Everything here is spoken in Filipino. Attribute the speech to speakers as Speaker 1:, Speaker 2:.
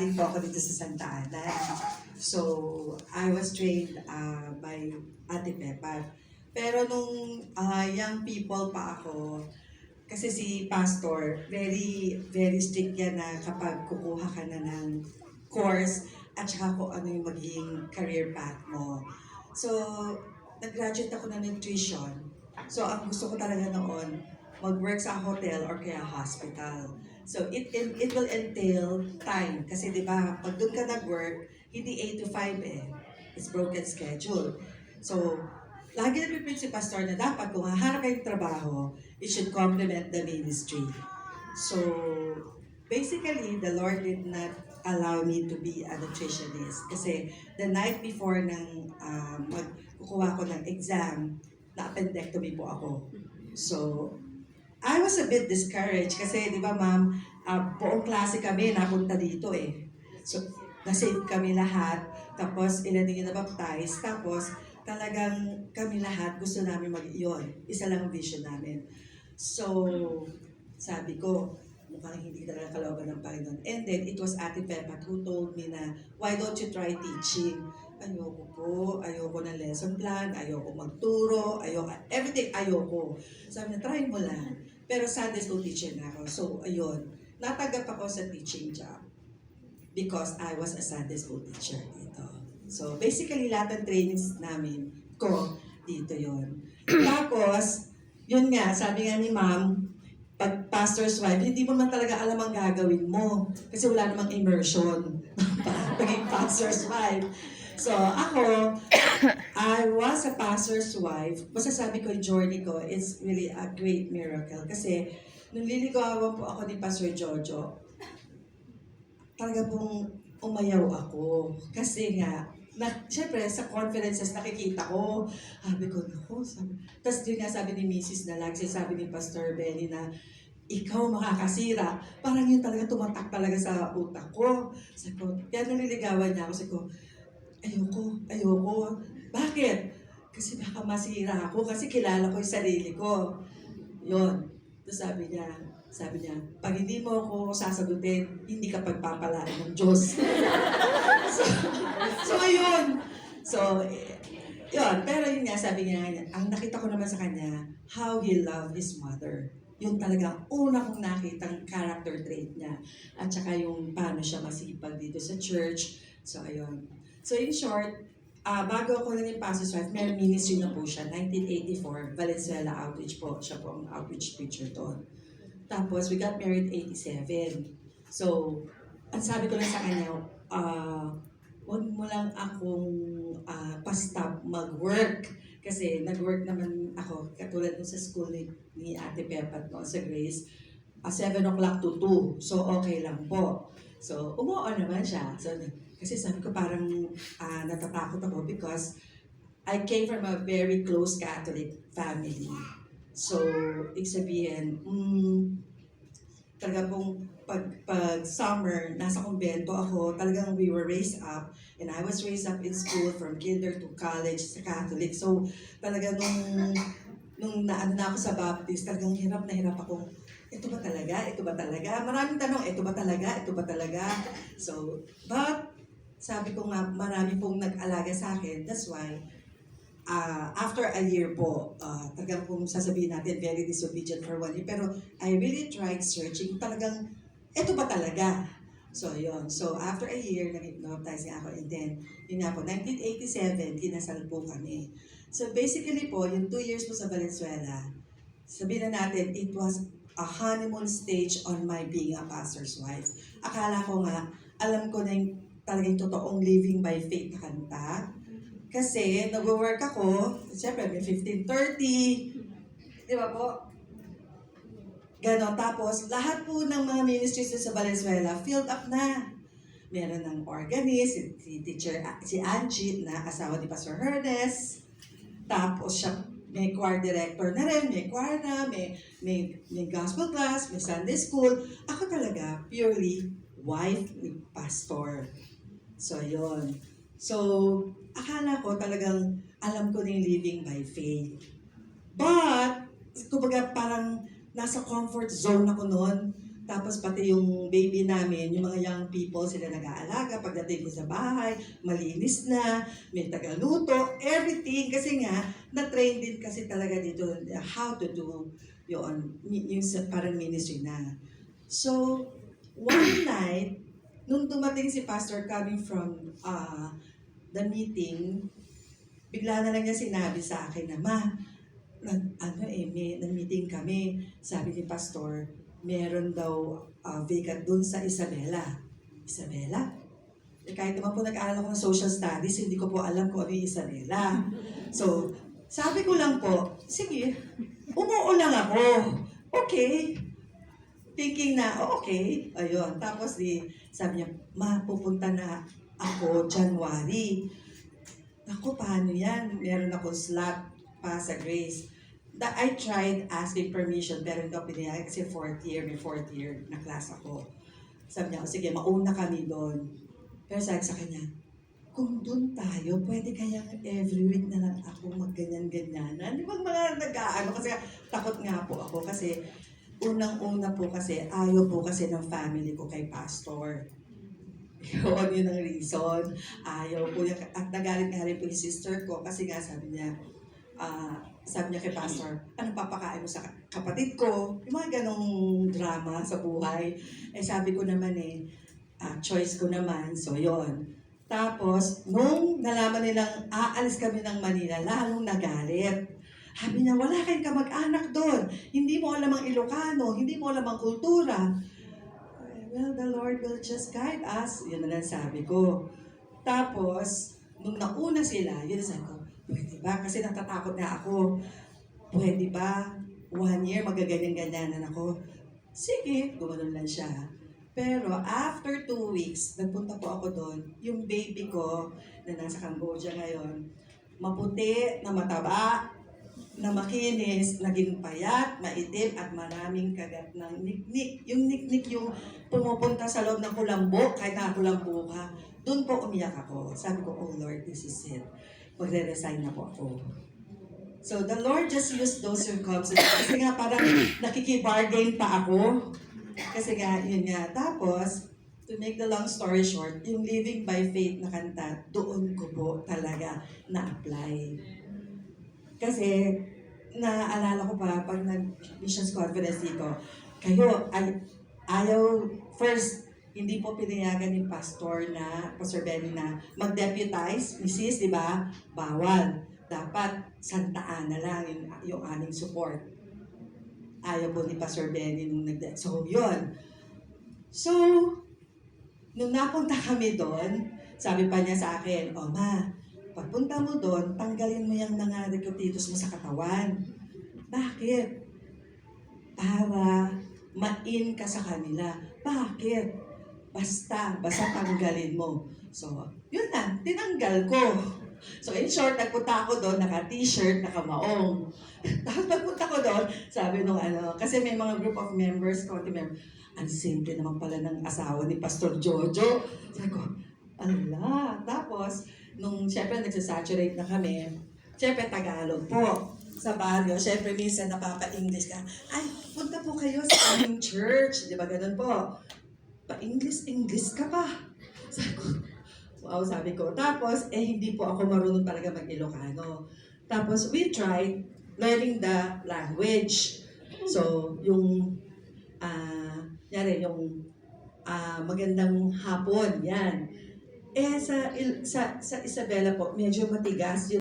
Speaker 1: galing po ako dito sa Santa Ana. So, I was trained by Ate Pepa. Pero nung young people pa ako, kasi si pastor, very, very strict yan na kapag kukuha ka na ng course at saka kung ano yung magiging career path mo. So, nag-graduate ako ng nutrition. So, ang gusto ko talaga noon, mag-work sa hotel or kaya hospital. So, it will entail time. Kasi di ba, pag doon ka nag-work, hindi 8 to 5 eh. It's broken schedule. So, lagi nag-repeat si pastor na dapat kung hahanap kayong trabaho, it should complement the ministry. So, basically, the Lord did not allow me to be a nutritionist. Kasi the night before ng magkukuha ko ng exam, na-appendectomy po ako. So, I was a bit discouraged kasi, di ba ma'am, buong klase kami napunta dito eh. So, nasave kami lahat, tapos ilan yung nabaptize, tapos talagang kami lahat gusto namin mag-iyon. Isa lang ang vision namin. So, sabi ko, mukhang hindi talaga kalooban ng Panginoon. And then, it was Ate Pepa who told me na, why don't you try teaching? Ayoko po, ayoko ng lesson plan, ayoko magturo, everything ayoko. Sabi niya, try mo lang. Pero Sunday school teacher na ako. So, ayun, natanggap ako sa teaching job because I was a Sunday school teacher dito. So, basically, lahat ng trainings namin ko dito yon. Tapos, yun nga, sabi nga ni ma'am, pag pastor's wife, hindi mo man talaga alam ang gagawin mo. Kasi wala namang immersion. Paging pastor's wife. So, ako, I was a pastor's wife. Masasabi ko yung journey ko, it's really a great miracle. Kasi, nung liligawan po ako ni Pastor Jojo, talaga pong umayaw ako. Kasi nga, syempre, sa conferences nakikita ko, sabi ko, naku, tapos yun nga sabi ni Mrs. na lagi sabi ni Pastor Benny na, ikaw makakasira. Parang yun talaga tumatak talaga sa utak ko. Sabi ko, kaya naliligawan niya ako, sabi ko, ayoko. Bakit? Kasi baka masira ako, kasi kilala ko yung sarili ko. Yun. Tapos sabi niya, pag hindi mo ako sasagutin, hindi ka pagpapalaan ng Diyos. so ayun. So, yun. Pero yun nga, sabi niya, ang nakita ko naman sa kanya, how he loved his mother. Yung talaga una kong nakitang character trait niya. At saka yung paano siya masipag dito sa church. So, ayun. So, in short, bago ako naging pastor's wife, may ministry na po siya. 1984, Valenzuela Outreach po. Siya po ang outreach preacher doon. Tapos, we got married 87. So, ang sabi ko lang sa kanya, huwag mo lang akong pa-stop mag-work. Kasi nag-work naman ako, katulad sa school ni Ate Pepa no, sa Grace, 7 o'clock to 2. So, okay lang po. So, umuo naman siya. So, kasi sabi ko parang natatakot ako because I came from a very close Catholic family. So, ibig sabihin, talaga pong pag summer, nasa kumbento ako, talagang we were raised up, and I was raised up in school from kinder to college sa Catholic. So, talaga nung naano na ako sa Baptist, talagang hirap na hirap ako. Ito ba talaga? Ito ba talaga? Maraming tanong, ito ba talaga? Ito ba talaga? So, but, sabi ko nga, marami pong nag-alaga sa akin. That's why, after a year po, talagang kung sasabihin natin, very disobedient for 1 year. Pero I really tried searching. Talagang, ito ba talaga? So, yun. So, after a year, nag-hypnotize niya ako. And then, yun nga po, 1987, kinasal po kami. So, basically po, yung 2 years po sa Valenzuela, sabihin na natin, it was a honeymoon stage on my being a pastor's wife. Akala ko nga, alam ko na yung talagang totoong living by faith na kanta. Kasi, nag-work ako, siyempre, may 15:30, di ba po? Ganon. Tapos, lahat po ng mga ministries sa Valenzuela, filled up na. Meron ng organist, si teacher, si Angie, na asawa ni Pastor Herdes. Tapos, siya, may choir director na rin, may choir na, may gospel class, may Sunday school. Ako talaga, purely wife ni pastor. So, yun. So, akala ko talagang alam ko na yung living by faith. But, kumbaga parang nasa comfort zone ako noon. Tapos pati yung baby namin, yung mga young people, sila nag-aalaga. Pagdating ko sa bahay, malinis na, may tagaluto, everything. Kasi nga, na-train din kasi talaga dito how to do yung parang ministry na. So, one night, nung dumating si Pastor coming from the meeting, bigla na lang niya sinabi sa akin na, Ma, nag-meeting kami. Sabi ni Pastor, meron daw vacant dun sa Isabela. Isabela? Eh, kahit naman po nag-aaral ako ng social studies, hindi ko po alam kung ano yung Isabela. So, sabi ko lang po, sige, umuo lang ako. Okay. Thinking na, okay. Ayun. Tapos sabi niya, Ma, pupunta na ako January. Ako, paano yan? Meron akong slot pa sa Grace. I tried asking permission pero hindi ako pinayagan kasi may fourth year na class ako. Sabi niya, sige, mauna kami doon. Pero sabi sa kanya, kung doon tayo, pwede kayang every week na lang ako magganyan-ganyan. Di ba mga nag-aano? Kasi takot nga po ako kasi unang-una po kasi ayaw po kasi ng family ko kay Pastor. Yun ang reason. Ayaw po niya. At nagalit nga rin po yung sister ko kasi nga sabi niya kay Pastor, ano papakain mo sa kapatid ko? Yung mga ganong drama sa buhay. Eh sabi ko naman choice ko naman. So yon. Tapos, nung nalaman nilang aalis kami ng Manila, lalong nagalit. Sabi niya, wala kayong kamag-anak doon. Hindi mo alam ang Ilocano, hindi mo alam ang kultura. Well, the Lord will just guide us. Yun na lang sabi ko. Tapos, nung nauna sila, yun na sabi ko, pwede ba? Kasi natatakot na ako. Pwede ba? 1 year, magaganyan-ganyanan ako. Sige, gumanon lang siya. Pero after 2 weeks, nagpunta po ako doon. Yung baby ko, na nasa Cambodia ngayon, maputi, na mataba, na makinis, naging payat, maitim, at maraming kagat ng niknik. Yung niknik yung pumupunta sa loob ng kulambo, kahit nakakulambo ka. Doon po umiyak ako. Sabi ko, oh Lord, this is it. Magre-resign na po ako. So the Lord just used those circumstances. Kasi nga parang nakikibargain pa ako. Kasi nga, yun nga. Tapos, to make the long story short, yung Living by Faith na kanta, doon ko po talaga na-apply. Kasi, naalala ko pa, pag nag-missions conference dito, kayo, first, hindi po pinayagan ni Pastor Benny na mag-deputize, Mrs., di ba? Bawal. Dapat, Santa Ana lang yung aming support. Ayaw po ni Pastor Benny nung So, yun. So, nung napunta kami doon, sabi pa niya sa akin, Ma, pagpunta mo doon, tanggalin mo yung mga recutitos mo sa katawan. Bakit? Para ma-in ka sa kanila. Bakit? Basta tanggalin mo. So, yun na, tinanggal ko. So, in short, nagpunta ako doon, naka-t-shirt, naka-maong. Tapos pagpunta ko doon, sabi nung kasi may mga group of members, konti members, ang simple naman pala ng asawa ni Pastor Jojo. Sabi ko, ala. Tapos, nung syempre nagsasaturate na kami, syempre Tagalog po. Sa baryo, syempre minsan napapa-English ka. Ay, punta po kayo sa aming church. Di ba ganun po? Pa-English ka pa. Sabi ko, wow, sabi ko. Tapos, hindi po ako marunong talaga mag-Ilocano. Tapos, we tried learning the language. So, yung magandang hapon, yan. Sa Isabela po, medyo matigas yung